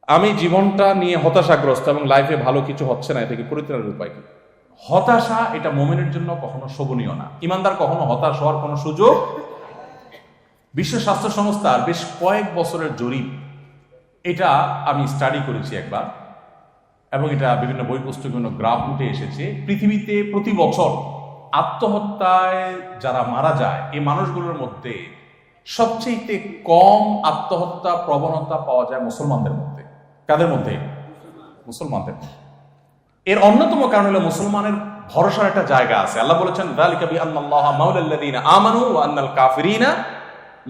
আমি জীবনটা নিয়ে হতাশাগ্রস্ত এবং লাইফে ভালো কিছু হচ্ছে না, এটা কি পরিত্রাণের উপায় কি? হতাশা এটা মুমিনের জন্য কখনো শোভনীয় না। ইমানদার কখনো হতাশ হওয়ার কোনো সুযোগ। বিশ্ব স্বাস্থ্য সংস্থার বেশ কয়েক বছরের জরিপ, এটা আমি স্টাডি করেছি একবার, এবং এটা বিভিন্ন বই পুস্তক বিভিন্ন গ্রাফ উঠে এসেছে। পৃথিবীতে প্রতি বছর আত্মহত্যায় যারা মারা যায় এই মানুষগুলোর মধ্যে সবচেয়ে কম আত্মহত্যা প্রবণতা পাওয়া যায় মুসলমানদের মধ্যে। কাদের মধ্যে? মুসলমানদের। এর অন্যতম কারণ হলো মুসলমানের ভরসার একটা জায়গা আছে। আল্লাহ বলেছেন যালিকা বিআন্নাল্লাহা মাওলাল্লাযীনা আমানু ওয়া আন্নাল কাফিরিনা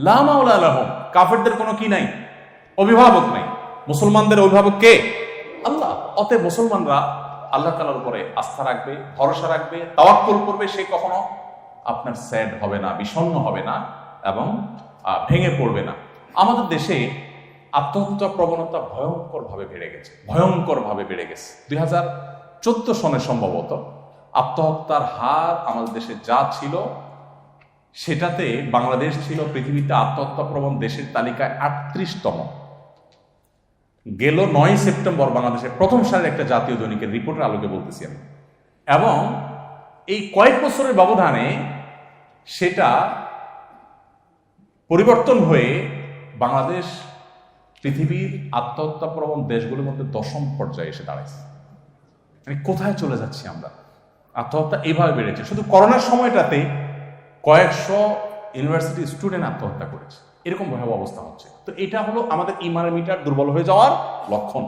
লা মাওলা লাহুম। কাফেরদের কোনো কি নাই, অভিভাবক নাই। মুসলমানদের অভিভাবক কে? আল্লাহ। অতএব মুসলমানরা আল্লাহ তাআলার উপরে আস্থা রাখবে, ভরসা রাখবে, তাওয়াক্কুল করবে। সে কখনো আপনার স্যাড হবে না, বিষণ্ণ হবে না এবং ভেঙে পড়বে না। আমাদের দেশে আত্মহত্যা প্রবণতা ভয়ঙ্করভাবে বেড়ে গেছে, ভয়ঙ্করভাবে বেড়ে গেছে। 2014 সনে সম্ভবত আত্মহত্যার হার আমাদের দেশে যা ছিল সেটাতে বাংলাদেশ ছিল পৃথিবীতে আত্মহত্যা প্রবণ দেশের তালিকায় 38তম। গেল 9 সেপ্টেম্বর বাংলাদেশের প্রথম সারির একটা জাতীয় দৈনিকের রিপোর্টের আলোকে বলতেছি আমি। এবং এই কয়েক বছরের ব্যবধানে সেটা পরিবর্তন হয়ে বাংলাদেশ পৃথিবীর আত্মহত্যা প্রবণ দেশগুলোর মধ্যে 10ম পর্যায়ে এসে দাঁড়াইছে। মানে কোথায় চলে যাচ্ছি আমরা? আত্মহত্যা এইভাবে বেড়েছে। শুধু করোনার সময়টাতে কয়েকশো ইউনিভার্সিটি স্টুডেন্ট আত্মহত্যা করেছে। এরকম ভয়াবহ অবস্থা হচ্ছে। তো এটা হলো আমাদের ইমানের মিটার দুর্বল হয়ে যাওয়ার লক্ষণ।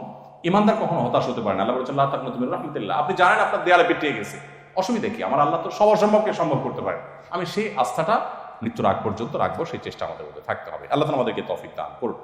ইমানদার কখনো হতাশ হতে পারে না। আল্লাহ বলেছেন লা তাকনাতু মির রাহমাতিল্লাহ। আপনি জানেন আপনার দেয়ালে পেটিয়ে গেছে, অসুবিধা কি? আমার আল্লাহ তো সবার সম্ভবকে সম্ভব করতে পারে। আমি সেই আস্থাটা মৃত্যুর আগ পর্যন্ত রাখবো, সেই চেষ্টা আমাদের মধ্যে থাকতে হবে। আল্লাহ তাআলা আমাদেরকে তৌফিক দান করুন।